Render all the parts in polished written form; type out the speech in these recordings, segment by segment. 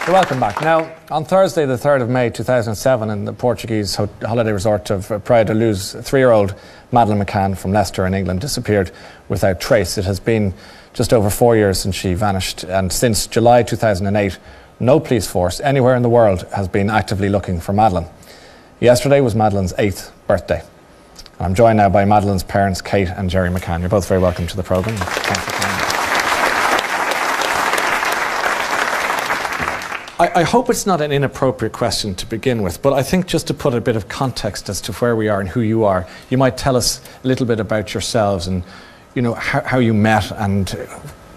So welcome back. Now, on Thursday, the 3rd of May 2007, in the Portuguese holiday resort of Praia da Luz, 3-year-old Madeleine McCann from Leicester in England disappeared without trace. It has been just over 4 years since she vanished, and since July 2008, no police force anywhere in the world has been actively looking for Madeleine. Yesterday was Madeleine's 8th birthday. I'm joined now by Madeleine's parents, Kate and Jerry McCann. You're both very welcome to the programme. Thanks for coming. I hope it's not an inappropriate question to begin with, but I think just to put a bit of context as to where we are and who you are, you might tell us a little bit about yourselves and, you know, how you met, and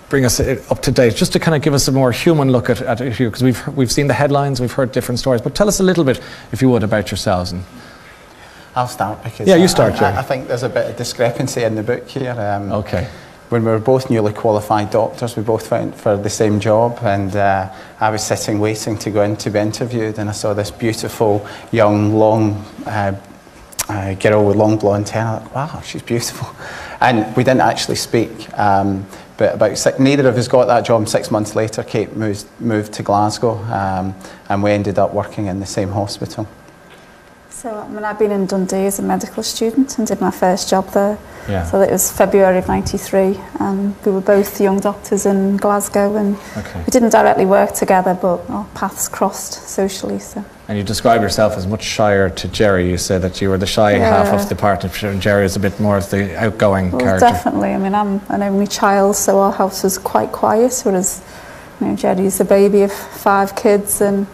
bring us up to date, just to kind of give us a more human look at you, because we've seen the headlines, we've heard different stories, but tell us a little bit, if you would, about yourselves. And I'll start, because you start, Jerry. I think there's a bit of discrepancy in the book here. Okay. When we were both newly qualified doctors, we both went for the same job, and I was sitting waiting to go in to be interviewed, and I saw this beautiful young long girl with long blonde hair. I'm like, wow, she's beautiful. And we didn't actually speak, but neither of us got that job. 6 months later, Kate moved to Glasgow, and we ended up working in the same hospital. So I've been in Dundee as a medical student and did my first job there. Yeah. So it was February of '93, and we were both young doctors in Glasgow, and we didn't directly work together, but our paths crossed socially. So. And you describe yourself as much shyer to Jerry. You say that you were the shy half of the partnership, and Jerry is a bit more of the outgoing character. Definitely. I mean, I'm an only child, so our house was quite quiet, whereas, you know, Jerry's the baby of 5 kids and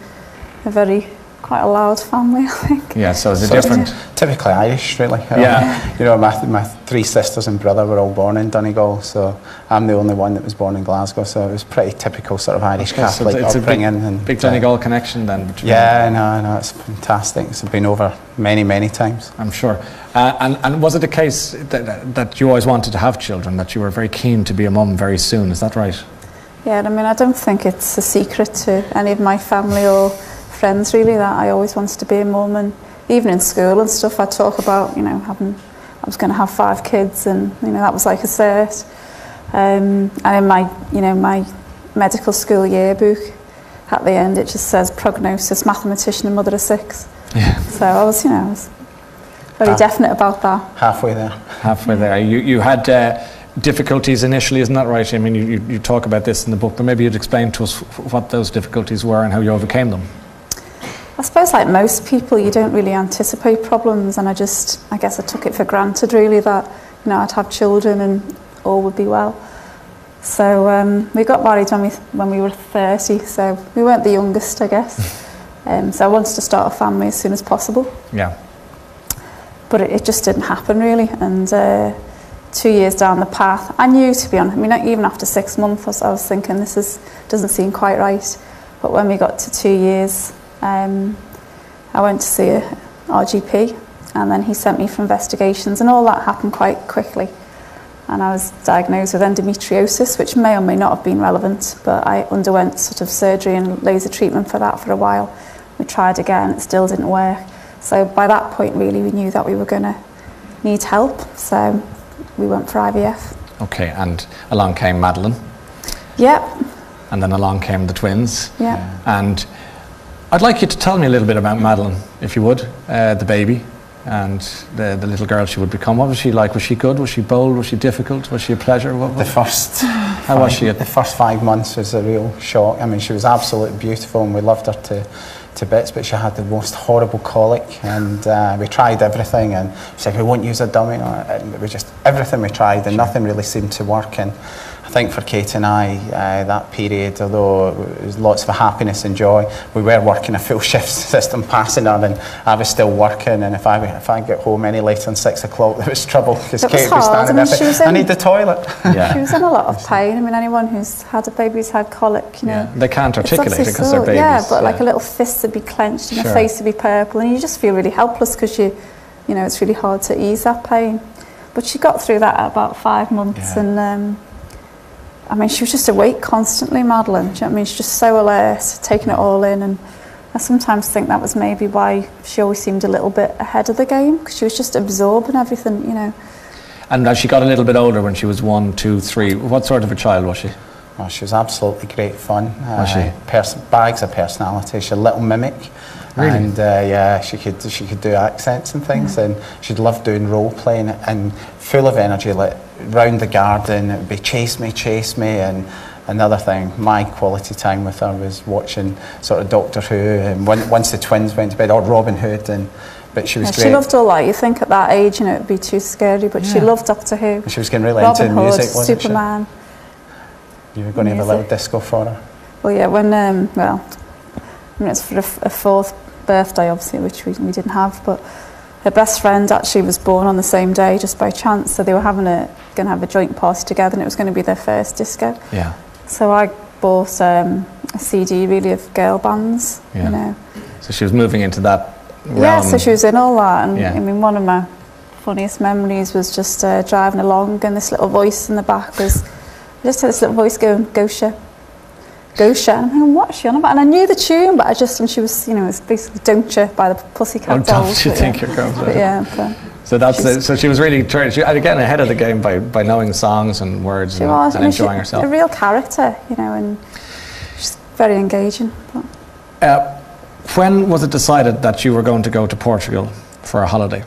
quite a loud family, I think. Yeah, so it's a different... Typically Irish, really. Yeah. You know, my 3 sisters and brother were all born in Donegal, so I'm the only one that was born in Glasgow, so it was pretty typical sort of Irish Catholic so upbringing. It's a big Donegal connection then between... Yeah, no, it's fantastic. It's been over many, many times. I'm sure. And was it the case that you always wanted to have children, that you were very keen to be a mum very soon, is that right? Yeah, I mean, I don't think it's a secret to any of my family or friends really that I always wanted to be a mum, and even in school and stuff I talk about, you know, I was going to have 5 kids, and you know that was like a cert. And in my medical school yearbook at the end it just says prognosis mathematician and mother of 6. Yeah. So I was very definite about that. Halfway there. Halfway there. You had difficulties initially, isn't that right? I mean, you talk about this in the book, but maybe you'd explain to us what those difficulties were and how you overcame them. I suppose like most people, you don't really anticipate problems, and I guess I took it for granted really that, you know, I'd have children and all would be well. So we got married when we were 30, so we weren't the youngest, I guess. So I wanted to start a family as soon as possible. Yeah. But it just didn't happen really, and 2 years down the path, I knew, to be honest, I mean, even after 6 months, I was thinking doesn't seem quite right. But when we got to 2 years, I went to see a RGP, and then he sent me for investigations, and all that happened quite quickly. And I was diagnosed with endometriosis, which may or may not have been relevant, but I underwent sort of surgery and laser treatment for that for a while. We tried again, it still didn't work. So by that point, really, we knew that we were going to need help, so we went for IVF. Okay, and along came Madeleine. Yep. And then along came the twins. Yeah. And I'd like you to tell me a little bit about Madeleine, if you would, the baby and the little girl she would become. What was she like? Was she good? Was she bold? Was she difficult? Was she a pleasure? How was she? The first 5 months was a real shock. I mean, she was absolutely beautiful, and we loved her to bits, but she had the most horrible colic, and we tried everything, and she said we won't use a dummy, and it was just everything we tried, and nothing really seemed to work. And I think for Kate and I, that period, although it was lots of happiness and joy, we were working a full shift system, passing her, and I was still working, and if I get home any later than 6 o'clock, there was trouble, because Kate was standing there, I need the toilet. Yeah. She was in a lot of pain. I mean, anyone who's had a baby who's had colic, you know. Yeah. They can't articulate it because they're babies. Yeah, but like a little fist would be clenched and her face would be purple, and you just feel really helpless because you know, it's really hard to ease that pain. But she got through that at about 5 months, and I mean, she was just awake constantly, Madeleine. Do you know what I mean? She's just so alert, taking it all in, and I sometimes think that was maybe why she always seemed a little bit ahead of the game, because she was just absorbing everything, you know. And as she got a little bit older, when she was 1, 2, 3, what sort of a child was she? Oh, she was absolutely great fun. Was she? Bags of personality. She's a little mimic. Really? And yeah, she could do accents and things, and she'd love doing role playing and full of energy, like round the garden. It would be chase me, and another thing, my quality time with her was watching sort of Doctor Who, and once the twins went to bed, or Robin Hood, but she was great. She loved all that. You think at that age, you know, it'd be too scary, but she loved Doctor Who. And she was getting really Robin into Hood, music, wasn't Superman. she? You were going to have a little disco for her. Well, yeah, when well, I mean, it's for a fourth birthday, obviously, which we didn't have, but her best friend actually was born on the same day, just by chance. So they were going to have a joint party together, and it was going to be their first disco. Yeah. So I bought a CD, really, of girl bands. Yeah. You know. So she was moving into that realm. Yeah, so she was in all that, and yeah. I mean, one of my funniest memories was just driving along, and this little voice in the back was, I just heard this little voice going, "Gosha, Gosha," and I'm thinking, what's she on about? And I knew the tune, but and she was, you know, it was basically "Don't You" by the Pussycat Dolls. Don't you think you're girl? But yeah. So so she was really again ahead of the game by knowing songs and words and enjoying herself. A real character, you know, and she's very engaging. When was it decided that you were going to go to Portugal for a holiday?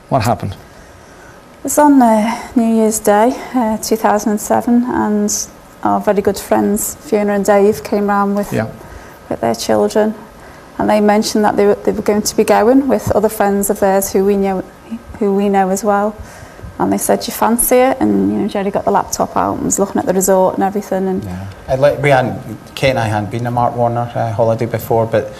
What happened? It was on New Year's Day, 2007, and our very good friends Fiona and Dave came round with their children, and they mentioned that they were going to be going with other friends of theirs who we know as well, and they said, "Do you fancy it?" And you know, Jerry got the laptop out and was looking at the resort and everything. And Kate and I hadn't been to Mark Warner holiday before, but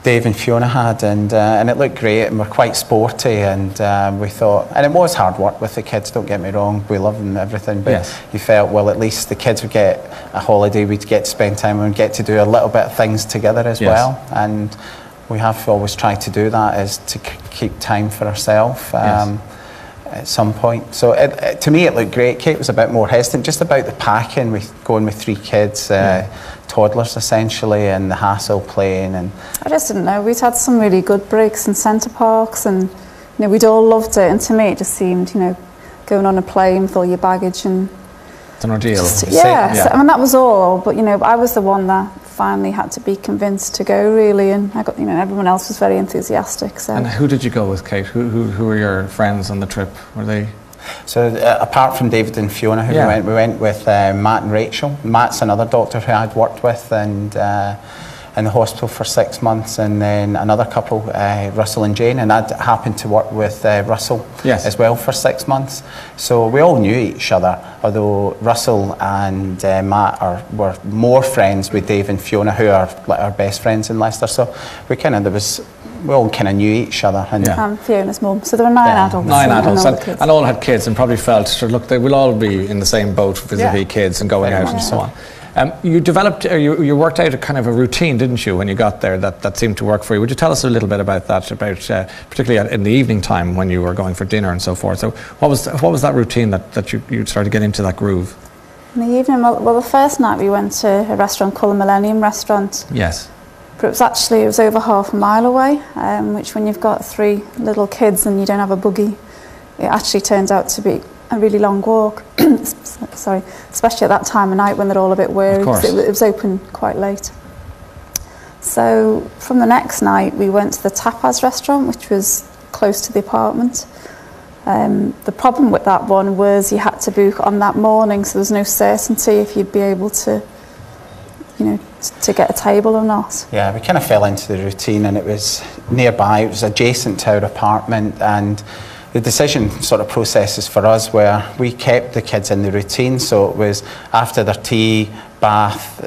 Dave and Fiona had, and it looked great, and we're quite sporty, and we thought, and it was hard work with the kids, don't get me wrong, we love them and everything, but you felt, well, at least the kids would get a holiday, we'd get to spend time and get to do a little bit of things together as well, and we have always tried to do that, is to keep time for ourselves at some point. So to me it looked great. Kate was a bit more hesitant just about the packing, with going with 3 kids, toddlers essentially, and the hassle playing. And I just didn't know. We'd had some really good breaks in Centre Parks, and you know, we'd all loved it, and to me it just seemed, you know, going on a plane with all your baggage and it's an ordeal. So, I mean, that was all, but you know, I was the one that finally had to be convinced to go, really, and I got, you know, everyone else was very enthusiastic. So. And who did you go with, Kate? Who were your friends on the trip? Were they? So apart from David and Fiona, who we went with Matt and Rachel. Matt's another doctor who I'd worked with and in the hospital for 6 months, and then another couple, Russell and Jane, and I'd happened to work with Russell as well for 6 months. So we all knew each other, although Russell and Matt were more friends with Dave and Fiona, who are like our best friends in Leicester. So we all kind of knew each other. And Fiona's mum. So there were 9 adults. 9 adults, and all had kids, and probably felt, sure, look, they will all be in the same boat vis-a-vis kids and going out and so on. You developed, you worked out a kind of a routine, didn't you, when you got there that seemed to work for you? Would you tell us a little bit about that, particularly in the evening time when you were going for dinner and so forth? So what was that routine that you started to get into that groove? In the evening, well, the first night we went to a restaurant called the Millennium Restaurant. Yes. But it was over half a mile away, which when you've got 3 little kids and you don't have a buggy, it actually turns out to be a really long walk. Sorry, especially at that time of night when they're all a bit weary, because it was open quite late. So from the next night we went to the Tapas restaurant, which was close to the apartment. The problem with that one was you had to book on that morning, so there was no certainty if you'd be able to, you know, to get a table or not. Yeah, we kind of fell into the routine, and it was nearby, it was adjacent to our apartment, and the decision sort of processes for us where we kept the kids in the routine, so it was after their tea, bath,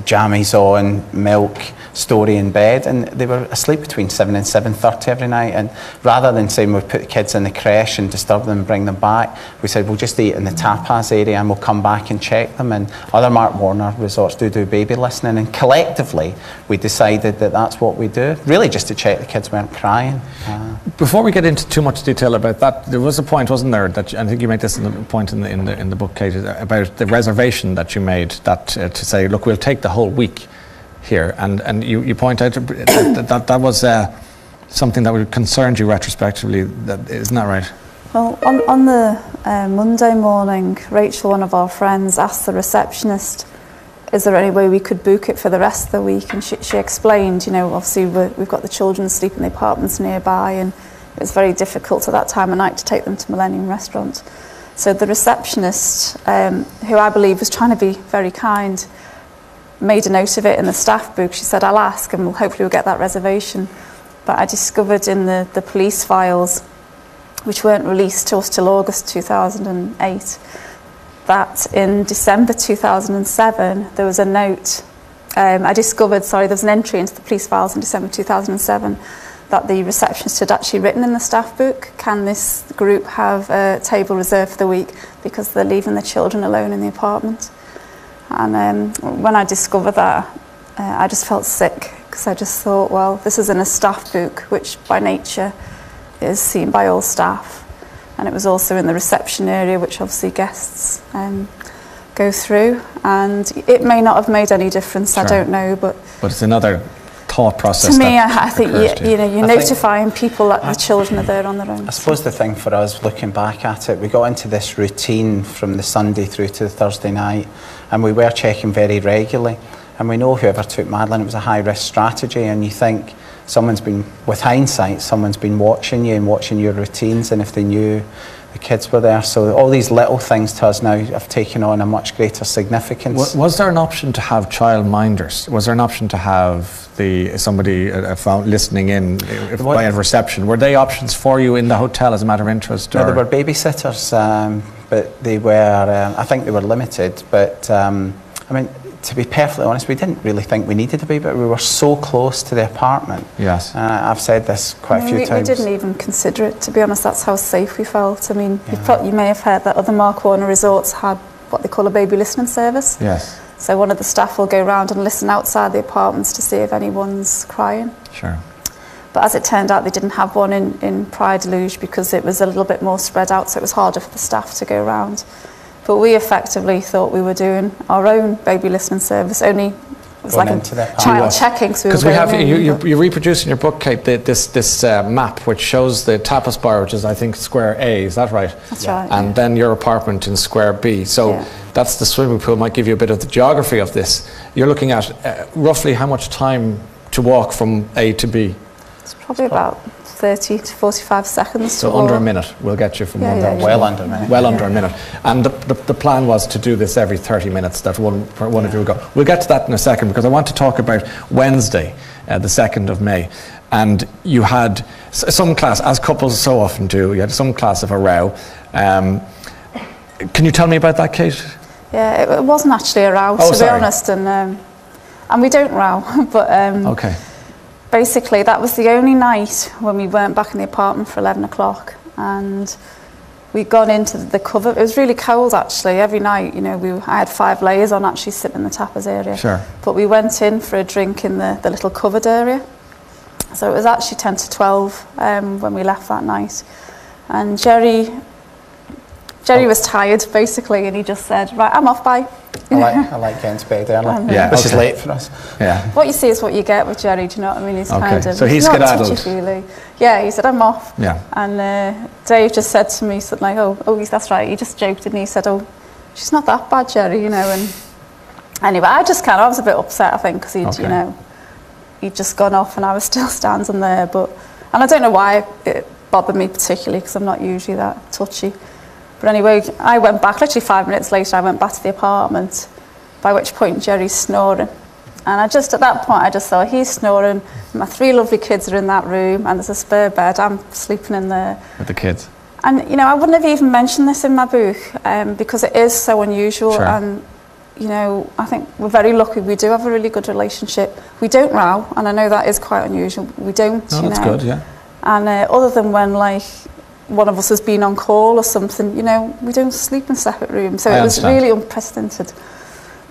jammies on, milk, story in bed, and they were asleep between 7 and 7:30 every night. And rather than saying we'll put the kids in the creche and disturb them and bring them back, we said we'll just eat in the tapas area and we'll come back and check them. And other Mark Warner resorts do baby listening, and collectively we decided that that's what we do, really just to check the kids weren't crying. Before we get into too much detail about that, there was a point, wasn't there, that I think you made this in the point in the book, Kate, about the reservation that you made, that to say, look, we'll take the whole week here, and you point out that was something that concerned you retrospectively. Isn't that right? Well, on the Monday morning, Rachel, one of our friends, asked the receptionist, is there any way we could book it for the rest of the week? And she explained, you know, obviously we've got the children asleep in the apartments nearby, and it was very difficult at that time of night to take them to Millennium Restaurant. So the receptionist, who I believe was trying to be very kind, made a note of it in the staff book. She said, I'll ask and hopefully we'll get that reservation. But I discovered in the police files, which weren't released to us till August 2008, that in December 2007 there was a note, there was an entry into the police files in December 2007 that the receptionist had actually written in the staff book, can this group have a table reserved for the week because they're leaving the children alone in the apartment. And when I discovered that, I just felt sick, because I just thought, well, this is in a staff book, which by nature is seen by all staff. And it was also in the reception area, which obviously guests go through. And it may not have made any difference, sure. I don't know. But it's another thought process. To me, I think you're notifying people that the children are there on their own. I suppose the thing for us, looking back at it, we got into this routine from the Sunday through to the Thursday night, and we were checking very regularly. And we know whoever took Madeleine, it was a high-risk strategy, and you think someone's been, with hindsight, someone's been watching you and watching your routines, and if they knew the kids were there. So all these little things to us now have taken on a much greater significance. Was there an option to have childminders? Was there an option to have somebody listening in by a reception? Were they options for you in the hotel as a matter of interest? No, there were babysitters, but they were, I think they were limited, but I mean, to be perfectly honest, we didn't really think we needed to be, but we were so close to the apartment. Yes. I've said this quite a few times. We didn't even consider it, to be honest. That's how safe we felt. I mean, you may have heard that other Mark Warner resorts had what they call a baby listening service. Yes. So one of the staff will go around and listen outside the apartments to see if anyone's crying. Sure. But as it turned out, they didn't have one in Praia de Luz because it was a little bit more spread out, so it was harder for the staff to go around. But we effectively thought we were doing our own baby listening service, only it was like a child checking. Because you reproduce in your book, Kate, this map which shows the tapas bar, which is I think square A, is that right? That's right. And then your apartment in square B. So that's the swimming pool, might give you a bit of the geography of this. You're looking at roughly how much time to walk from A to B? It's probably about 30 to 45 seconds. So under a minute we'll get you from one there. Well under a minute. Well under a minute. And the plan was to do this every 30 minutes, that one of you would go. We'll get to that in a second, because I want to talk about Wednesday, the 2nd of May. And you had some class, as couples so often do, you had some class of a row. Can you tell me about that, Kate? Yeah, it wasn't actually a row, to be honest. And we don't row, but okay. Basically, that was the only night when we weren't back in the apartment for 11 o'clock, and we'd gone into the cover. It was really cold, actually. Every night, you know, I had 5 layers on, actually sitting in the tapas area. Sure. But we went in for a drink in the little covered area. So it was actually 10 to 12 when we left that night. And Jerry was tired, basically, and he just said, right, I'm off, bye. I like getting to bed early, which is late for us. Yeah. What you see is what you get with Jerry, do you know what I mean? He's kind of, so he's not skedaddled. touchy-feely. Yeah, he said, I'm off. Yeah. And Dave just said to me, something like, oh, that's right. He just joked, and he said, oh, she's not that bad, Jerry, you know. And anyway, I was a bit upset, I think, because he'd just gone off, and I was still standing there. And I don't know why it bothered me particularly, because I'm not usually that touchy. But anyway, I went back, literally 5 minutes later, I went back to the apartment, by which point Jerry's snoring. And at that point, I just thought, he's snoring, my 3 lovely kids are in that room, and there's a spare bed, I'm sleeping in there. With the kids. And, you know, I wouldn't have even mentioned this in my book, because it is so unusual. Sure. And, you know, I think we're very lucky, we do have a really good relationship. We don't row, and I know that is quite unusual. We don't, no, that's good, yeah. And other than when, like, one of us has been on call or something, you know, we don't sleep in separate rooms. So it was really unprecedented.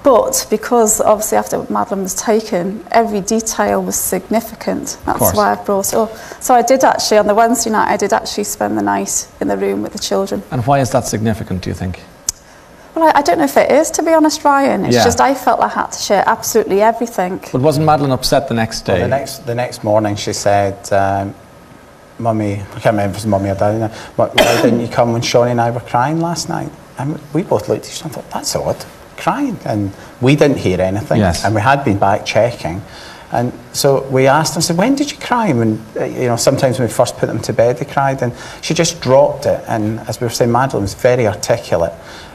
But because obviously after Madeleine was taken, every detail was significant. That's why I brought it up. So I did actually, on the Wednesday night, I did actually spend the night in the room with the children. And why is that significant, do you think? Well, I don't know if it is, to be honest, Ryan. It's just I felt I had to share absolutely everything. But wasn't Madeleine upset the next day? Well, the next morning she said, Mummy, I can't remember if it was Mummy or Daddy now, why didn't you come when Shawnee and I were crying last night? And we both looked at each other and thought, that's odd, crying. And we didn't hear anything. Yes. And we had been back checking. And so we asked her, said, when did you cry? When, you know, sometimes when we first put them to bed, they cried. And she just dropped it. And as we were saying, Madeline was very articulate.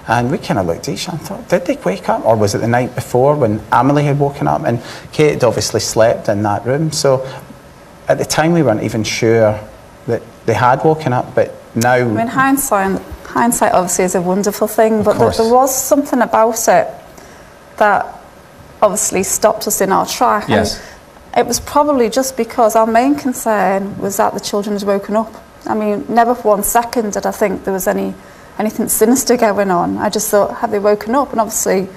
And we kind of looked at each other and thought, did they wake up? Or was it the night before when Amelie had woken up? And Kate had obviously slept in that room. So at the time, we weren't even sure that they had woken up. But now... I mean, hindsight obviously is a wonderful thing. But there was something about it that obviously stopped us in our track. Yes. And it was probably just because our main concern was that the children had woken up. I mean, never for 1 second did I think there was anything sinister going on. I just thought, have they woken up? And obviously,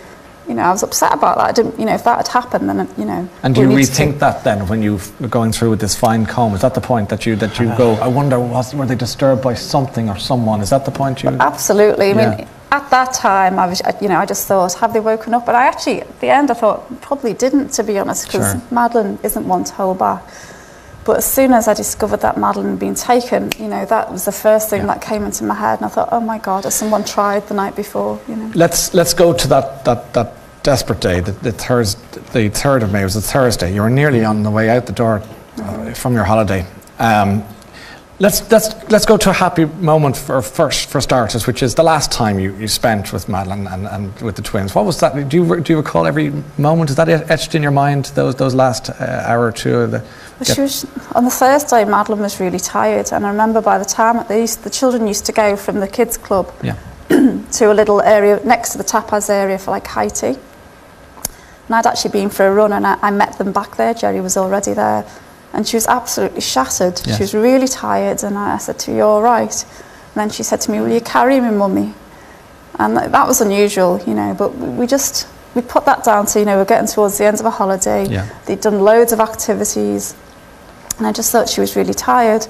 you know, I was upset about that. I didn't, you know, if that had happened, then, you know. And do you rethink that then when you're going through with this fine comb? Is that the point that you go, I wonder, were they disturbed by something or someone? Is that the point you... Absolutely. I mean, at that time, I was, you know, I just thought, have they woken up? But I actually, at the end, I thought, probably didn't, to be honest, because Madeline isn't one to hold back. But as soon as I discovered that Madeline had been taken, you know, that was the first thing that came into my head, and I thought, oh my God, has someone tried the night before? You know. Let's go to that desperate day, the 3rd of May. It was a Thursday. You were nearly on the way out the door from your holiday. Let's go to a happy moment for starters, which is the last time you spent with Madeline and with the twins. What was that? Do you recall every moment? Is that etched in your mind? Those last hour or two? She was, on the first day, Madeline was really tired, and I remember by the time the children used to go from the kids club to a little area next to the tapas area for like high tea. And I'd actually been for a run, and I met them back there. Jerry was already there. And she was absolutely shattered. Yes. She was really tired, and I said to her, "You're all right?" And then she said to me, "Will you carry me, Mummy?" And that was unusual, you know, but we put that down to, you know, we're getting towards the end of a holiday. Yeah. They'd done loads of activities, and I just thought she was really tired.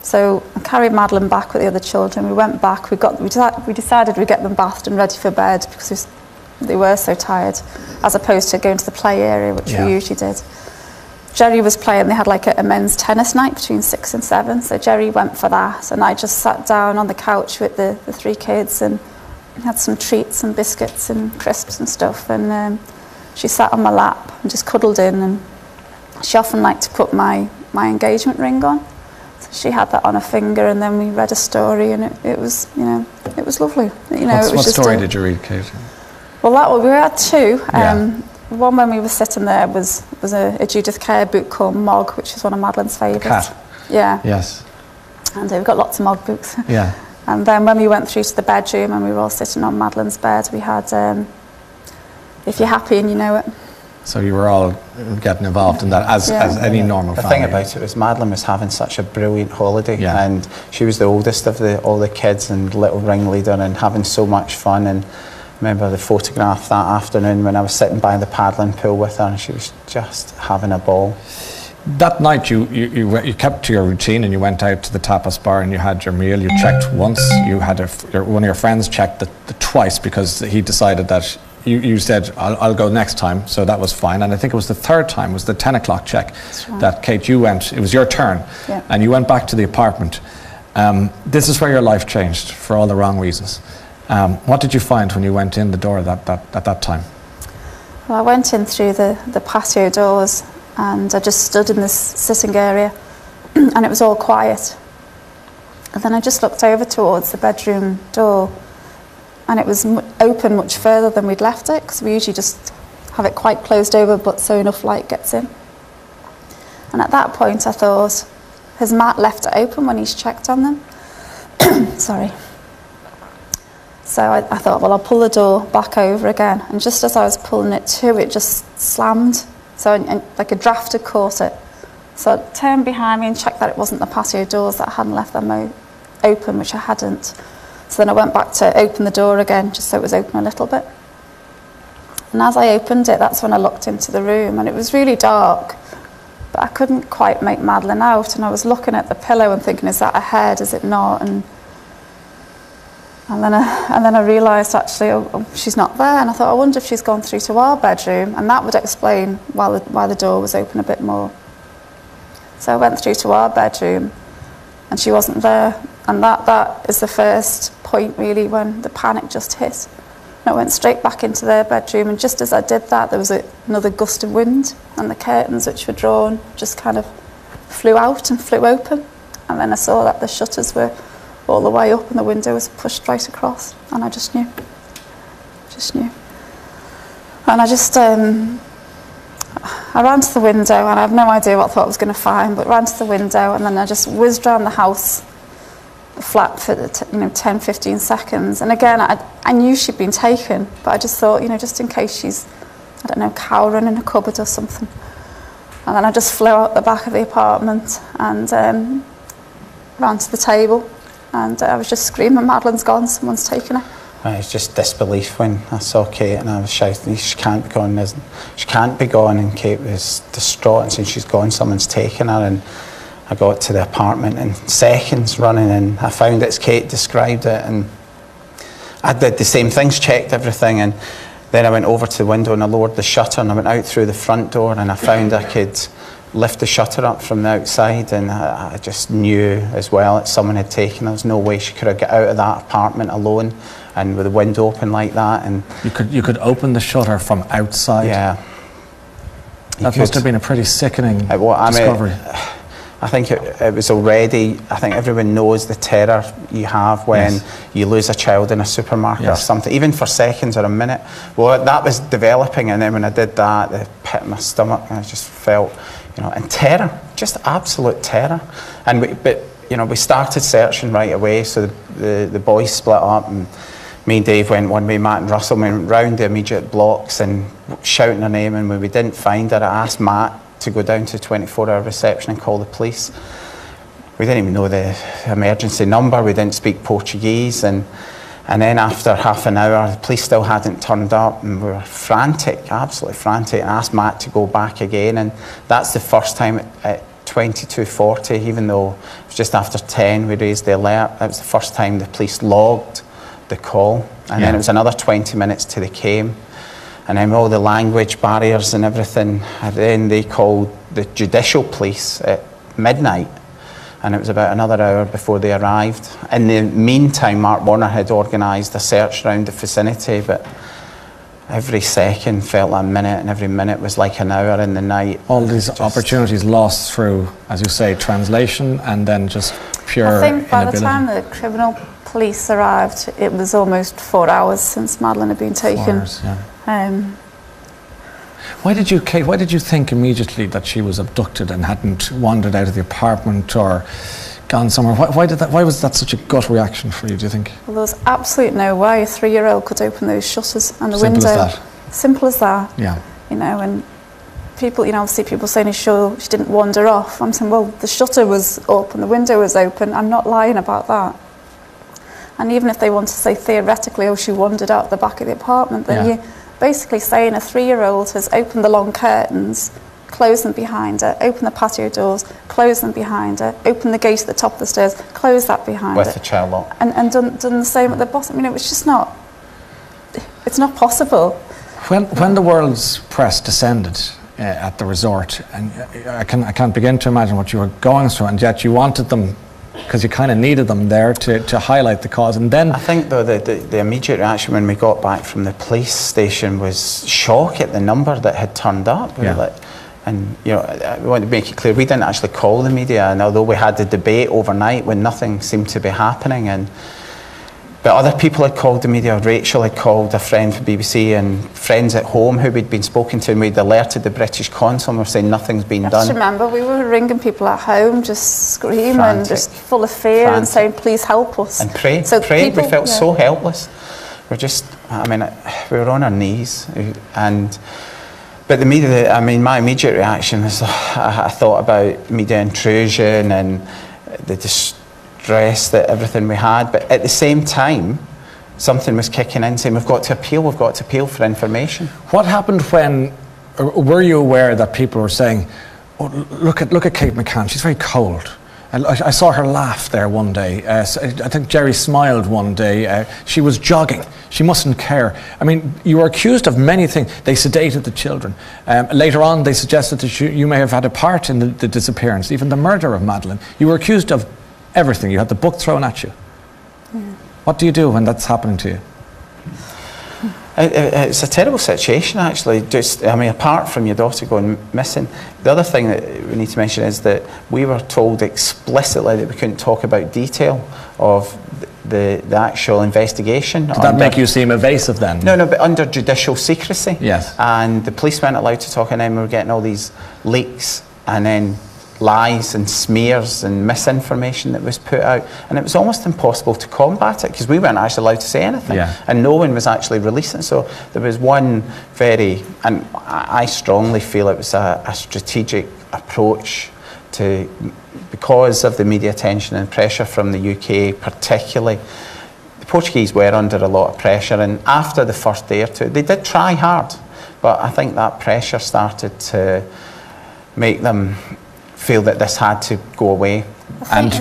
So I carried Madeline back with the other children. We went back, we decided we'd get them bathed and ready for bed because they were so tired, as opposed to going to the play area, which we usually did. Jerry was playing, they had like a men's tennis night between 6 and 7, so Jerry went for that, and I just sat down on the couch with the 3 kids and had some treats and biscuits and crisps and stuff, and she sat on my lap and just cuddled in, and she often liked to put my engagement ring on, so she had that on her finger, and then we read a story, and it was, you know, it was lovely. You know, what story did you read, Kate? Well, we had 2. One when we were sitting there was a Judith Kerr book called Mog, which is one of Madeline's favourites. Cat. Yeah. Yes. And we've got lots of Mog books. Yeah. And then when we went through to the bedroom and we were all sitting on Madeline's bed, we had If You're Happy and You Know It. So you were all getting involved in that as any normal family. The thing about it was Madeline was having such a brilliant holiday, and she was the oldest of all the kids and little ringleader, and having so much fun. And remember the photograph that afternoon when I was sitting by the paddling pool with her, and she was just having a ball. That night you kept to your routine, and you went out to the tapas bar and you had your meal. You checked once. You had one of your friends checked the twice because he decided that you said I'll go next time, so that was fine. And I think it was the 3rd time, was the 10 o'clock check, that Kate, you went. It was your turn, and you went back to the apartment. This is where your life changed for all the wrong reasons. What did you find when you went in the door at that time? Well, I went in through the patio doors, and I just stood in this sitting area, and it was all quiet. And then I just looked over towards the bedroom door, and it was open much further than we'd left it, because we usually just have it quite closed over, but so enough light gets in. And at that point I thought, has Matt left it open when he's checked on them? Sorry. So I thought, well, I'll pull the door back over again. And just as I was pulling it to, it just slammed. So like a draft had caught it. So I turned behind me and checked that it wasn't the patio doors, that I hadn't left them open, which I hadn't. So then I went back to open the door again, just so it was open a little bit. And as I opened it, that's when I looked into the room, and it was really dark, but I couldn't quite make Madeline out. And I was looking at the pillow and thinking, is that a head, is it not? And then I realised, actually, oh, she's not there. And I thought, I wonder if she's gone through to our bedroom, and that would explain why the door was open a bit more. So I went through to our bedroom, and she wasn't there. And that is the first point really when the panic just hit. And I went straight back into their bedroom, and just as I did that, there was another gust of wind, and the curtains which were drawn just kind of flew out and flew open. And then I saw that the shutters were all the way up and the window was pushed right across, and I just knew. And I just, I ran to the window, and I have no idea what I thought I was going to find, but ran to the window, and then I just whizzed around the house, the flat for 10, 15 seconds. And again, I knew she'd been taken, but I just thought, just in case she's, I don't know, cowering in a cupboard or something. And then I just flew out the back of the apartment and ran to the table, and I was just screaming, Madeline's gone, someone's taken her. It was just disbelief when I saw Kate, and I was shouting, she can't be gone, she can't be gone. And Kate was distraught and said, she's gone, someone's taken her. And I got to the apartment in seconds running, and I found it as Kate described it, and I did the same things, checked everything, and then I went over to the window and I lowered the shutter, and I went out through the front door, and I found I could lift the shutter up from the outside, and I just knew as well that someone had taken her. There was no way she could have got out of that apartment alone and with the window open like that. And you could open the shutter from outside. Yeah, that must have been a pretty sickening discovery. I think it was already, I think everyone knows the terror you have when you lose a child in a supermarket or something, even for seconds or a minute. Well, that was developing, and then when I did that, the pit in my stomach, and I just felt, and terror, just absolute terror. And we started searching right away, so the boys split up, and me and Dave went one way, Matt and Russell went round the immediate blocks and shouting her name, and when we didn't find her, I asked Matt to go down to 24-hour reception and call the police. We didn't even know the emergency number, we didn't speak Portuguese, and then after half an hour, the police still hadn't turned up, and we were frantic, absolutely frantic, and asked Matt to go back again. And that's the first time at 22:40, even though it was just after 10 we raised the alert, that was the first time the police logged the call. And then it was another 20 minutes till they came. And then all the language barriers and everything, and then they called the judicial police at midnight, and it was about another hour before they arrived. In the meantime, Mark Warner had organised a search around the vicinity, but every second felt like a minute, and every minute was like an hour in the night. All these opportunities lost through, as you say, translation, and then just pure inability. I think by the time the criminal police arrived, it was almost 4 hours since Madeleine had been taken. 4 hours, yeah. Why did you, Kate, why did you think immediately that she was abducted and hadn't wandered out of the apartment or gone somewhere? Why was that such a gut reaction for you, do you think? Well, there was absolutely no way a 3-year-old could open those shutters and the window. Simple as that. Simple as that. Yeah. And people, obviously people saying, "Are you sure she didn't wander off?" I'm saying, well, the shutter was up and the window was open. I'm not lying about that. And even if they want to say theoretically, oh, she wandered out the back of the apartment, then you're basically saying a 3-year-old has opened the long curtains, closed them behind her, opened the patio doors, closed them behind her, opened the gate at the top of the stairs, closed that behind her. With the child lock. And done the same at the bottom. It was just not, it's not possible. When the world's press descended at the resort, and I can't begin to imagine what you were going through, and yet you wanted them, because you kind of needed them there to highlight the cause. And then I think though the immediate reaction when we got back from the police station was shock at the number that had turned up. We were like, and we want to make it clear, we didn't actually call the media, and although we had the debate overnight when nothing seemed to be happening, but other people had called the media. Rachel had called a friend from BBC, and friends at home who we'd been spoken to, and we'd alerted the British consul, and we were saying nothing's been done. Just remember, we were ringing people at home, just screaming, frantic, just full of fear, and saying, please help us. And pray. We felt so helpless. We were on our knees. But the media, my immediate reaction was, I thought about media intrusion and the distress that everything we had, but at the same time something was kicking in saying we've got to appeal for information. What happened when, were you aware that people were saying, oh, look at Kate McCanns, she's very cold? I saw her laugh there one day. I think Jerry smiled one day. She was jogging. She mustn't care. You were accused of many things. They sedated the children. Later on, they suggested that you may have had a part in the disappearance, even the murder of Madeleine. You were accused of everything. You had the book thrown at you. Yeah. What do you do when that's happening to you? It's a terrible situation, actually. Just, I mean, apart from your daughter going missing, the other thing that we need to mention is that we were told explicitly that we couldn't talk about detail of the actual investigation. Did that make you seem evasive then? No, but under judicial secrecy. Yes. And the police weren't allowed to talk, and then we were getting all these leaks and then lies and smears and misinformation that was put out, and it was almost impossible to combat it because we weren't actually allowed to say anything, and no one was actually releasing. So there was one and I strongly feel it was a strategic approach to, because of the media attention and pressure from the UK particularly. The Portuguese were under a lot of pressure, and after the first day or two they did try hard, but I think that pressure started to make them feel that this had to go away. I think,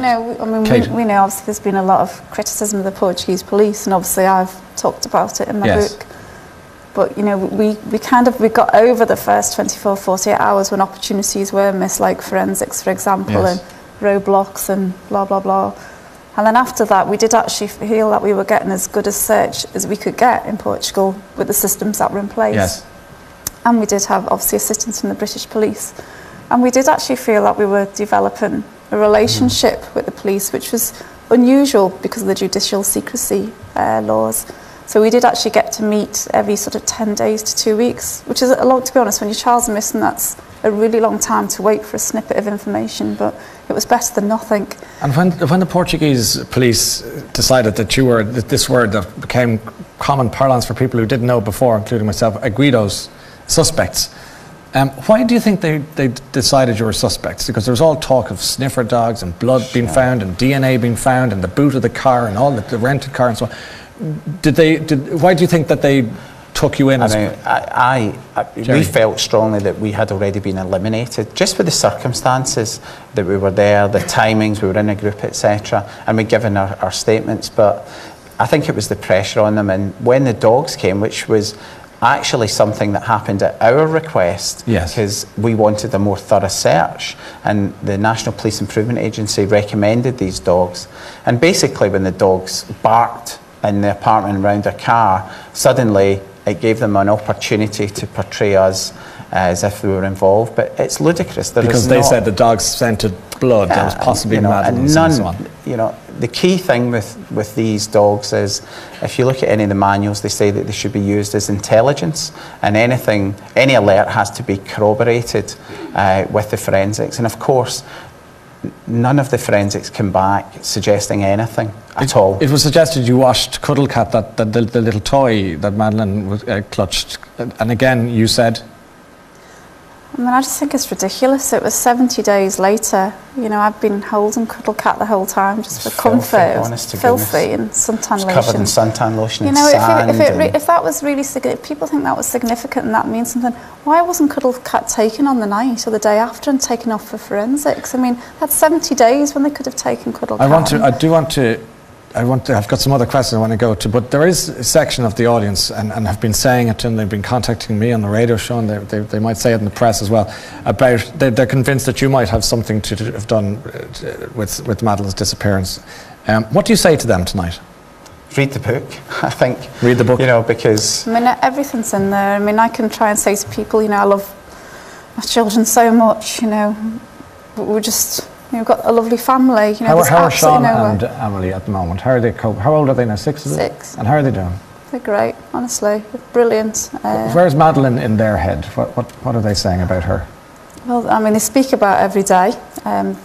we know obviously there's been a lot of criticism of the Portuguese police, and obviously I've talked about it in my book. But we got over the first 24, 48 hours when opportunities were missed, like forensics, for example, and roadblocks and blah, blah, blah. And then after that, we did actually feel that we were getting as good a search as we could get in Portugal with the systems that were in place. Yes. And we did have, obviously, assistance from the British police. And we did actually feel that we were developing a relationship with the police, which was unusual because of the judicial secrecy laws. So we did actually get to meet every sort of 10 days to 2 weeks, which is a lot, to be honest. When your child's missing, that's a really long time to wait for a snippet of information, but it was better than nothing. And when the Portuguese police decided that you were this word that became common parlance for people who didn't know before, including myself, aguidos, suspects, why do you think they decided you were suspects? Because there was all talk of sniffer dogs and blood being found and DNA being found in the boot of the car and all the rented car and so on. Why do you think that they took you in? We felt strongly that we had already been eliminated, just with the circumstances that we were there, the timings, we were in a group, etc., and we'd given our statements. But I think it was the pressure on them, and when the dogs came, which was actually something that happened at our request, because we wanted a more thorough search, and the National Police Improvement Agency recommended these dogs. And basically when the dogs barked in the apartment around their car, suddenly it gave them an opportunity to portray us as if we were involved. But it's ludicrous. Because they said the dogs scented blood, that was possibly Madeline's and so on. The key thing with these dogs is, if you look at any of the manuals, they say that they should be used as intelligence, and any alert has to be corroborated with the forensics. And of course, none of the forensics came back suggesting anything at all. It was suggested you washed Cuddle Cat, the little toy that Madeline was, clutched, and again you said? I mean, I just think it's ridiculous. It was 70 days later. I've been holding Cuddle Cat the whole time just for comfort. It was filthy and suntan lotion. Covered in suntan lotion and sand. If that was really significant, people think that was significant and that means something. Why wasn't Cuddle Cat taken on the night or the day after and taken off for forensics? I mean, that's 70 days when they could have taken Cuddle Cat. I've got some other questions I want to go to, but there is a section of the audience, and have been saying it, and they've been contacting me on the radio show, and they might say it in the press as well, about they're convinced that you might have something to have done with Madeline's disappearance. What do you say to them tonight? Read the book, I think. Read the book. Because... I mean, everything's in there. I mean, I can try and say to people, I love my children so much, we're just... We've got a lovely family. How are Sean and Emily at the moment? How are they? How old are they now? 6? Is it? 6. And how are they doing? They're great, honestly. They're brilliant. Where's Madeline in their head? What are they saying about her? Well, I mean, they speak about it every day.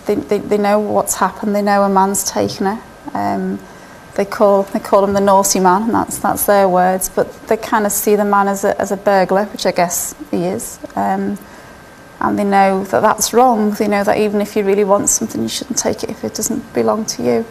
They know what's happened. They know a man's taken her. They call him the naughty man, and that's their words. But they kind of see the man as a burglar, which I guess he is. And they know that that's wrong. They know that even if you really want something, you shouldn't take it if it doesn't belong to you.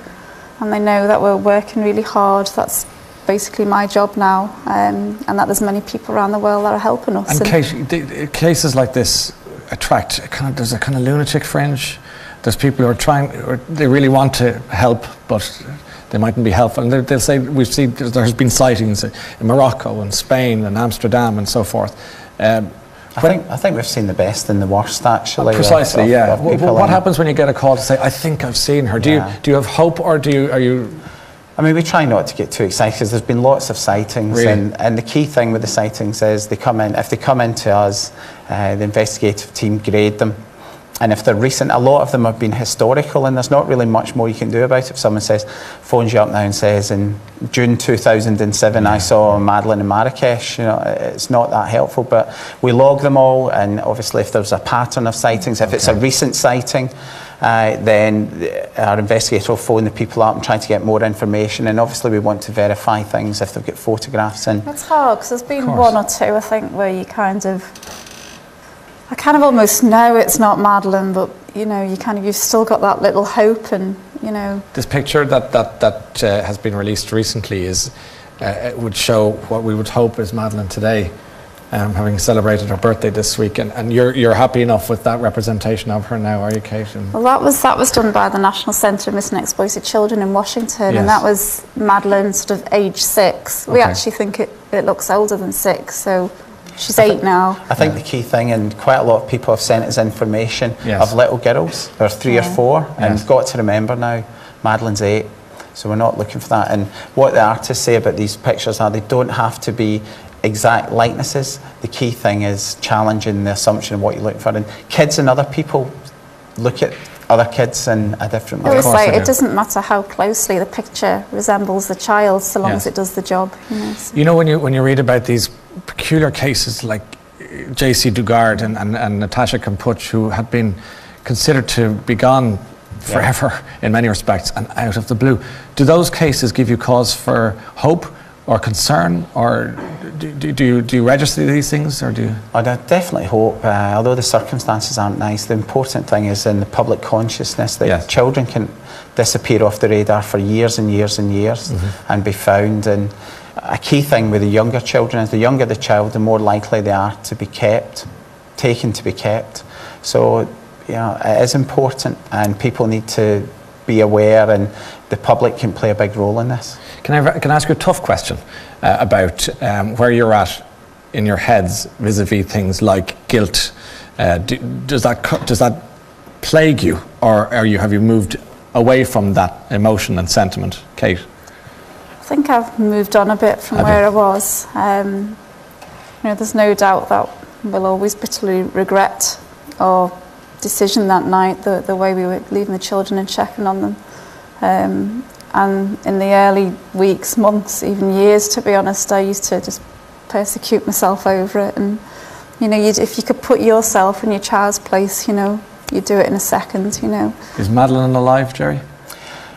And they know that we're working really hard. That's basically my job now, and that there's many people around the world that are helping us. And cases like this attract there's a kind of lunatic fringe. There's people who are they really want to help, but they mightn't be helpful. And they'll say, there's been sightings in Morocco and Spain and Amsterdam and so forth. I think we've seen the best and the worst, actually. Precisely, yeah. Of what happens when you get a call to say, I think I've seen her? Do you have hope, or are you... I mean, we try not to get too excited because there's been lots of sightings, really? and the key thing with the sightings is they come in. If they come in to us, the investigative team grade them, and if they're recent, a lot of them have been historical, and there's not really much more you can do about it. If someone phones you up now and says, in June 2007, I saw Madeleine in Marrakesh, it's not that helpful, but we log them all, and obviously if there's a pattern of sightings, if it's a recent sighting, then our investigator will phone the people up and try to get more information, and obviously we want to verify things if they've got photographs in. It's hard because there's been one or two, I think, where you I kind of almost know it's not Madeleine, but you've still got that little hope, and This picture that has been released recently it would show what we would hope is Madeleine today, having celebrated her birthday this week, and you're happy enough with that representation of her now, are you, Kate? Well, that was done by the National Centre of Missing and Exploited Children in Washington, and that was Madeleine sort of age 6. We actually think it looks older than 6, so she's 8 now. I think the key thing, and quite a lot of people have sent us information of little girls, or 3 or 4, and you've got to remember now, Madeleine's 8, so we're not looking for that. And what the artists say about these pictures are they don't have to be exact likenesses. The key thing is challenging the assumption of what you're looking for. And kids and other people look at other kids in a different way. It's like it doesn't matter how closely the picture resembles the child, so long as it does the job. When you read about these peculiar cases like J.C. Dugard and Natasha Kampuch, who had been considered to be gone forever in many respects and out of the blue, do those cases give you cause for hope or concern, or do you register these things, or do you? I definitely hope, although the circumstances aren't nice, the important thing is in the public consciousness that children can disappear off the radar for years and years and years and be found. And a key thing with the younger children is the younger the child, the more likely they are to be taken to be kept. So, it is important, and people need to be aware, and the public can play a big role in this. Can I ask you a tough question about where you're at in your heads vis-a-vis things like guilt? Does that plague you, or have you moved away from that emotion and sentiment, Kate? I think I've moved on a bit from where I was. There's no doubt that we'll always bitterly regret our decision that night, the way we were leaving the children and checking on them. And in the early weeks, months, even years, to be honest, I used to just persecute myself over it. And, if you could put yourself in your child's place, you'd do it in a second, Is Madeleine alive, Jerry?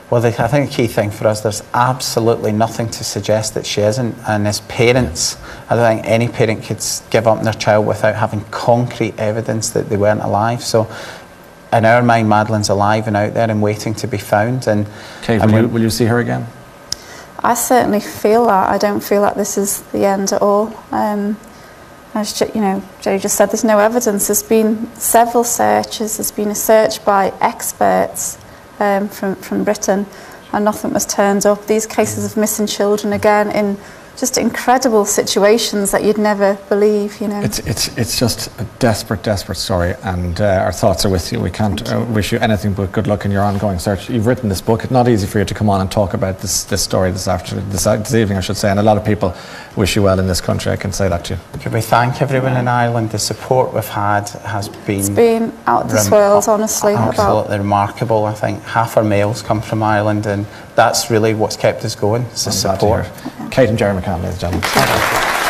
Well, I think the key thing for us, there's absolutely nothing to suggest that she isn't. And as parents, I don't think any parent could give up their child without having concrete evidence that they weren't alive. So, in our mind, Madeleine's alive and out there and waiting to be found. And Kate, will you see her again? I certainly feel that. I don't feel like this is the end at all. As Jerry just said, there's no evidence. There's been several searches. There's been a search by experts from Britain, and nothing was turned up. These cases of missing children, again, in just incredible situations that you'd never believe, It's just a desperate story, and our thoughts are with you. We can't wish you anything but good luck in your ongoing search. You've written this book. It's not easy for you to come on and talk about this story this evening, I should say, and a lot of people wish you well in this country. I can say that to you. Could we thank everyone in Ireland? The support we've had has been... It's been out of this world, honestly. Absolutely remarkable. I think half our mails come from Ireland, and that's really what's kept us going. It's the support. Kate and Jerry McCanns, ladies and gentlemen.